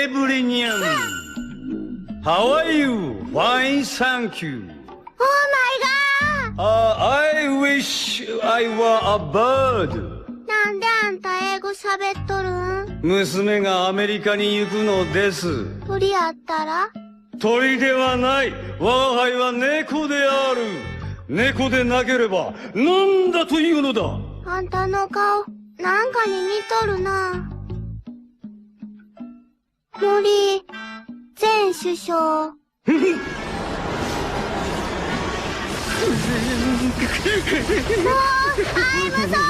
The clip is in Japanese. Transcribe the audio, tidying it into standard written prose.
エブリニャン。How are you? Fine, thank you. Oh my god! I wish I were a bird. なんであんた英語喋っとるん？娘がアメリカに行くのです。鳥やったら？鳥ではない。我が輩は猫である。猫でなければ何だというのだ。あんたの顔、なんかに似とるな。森前首相。もう、I'm sorry!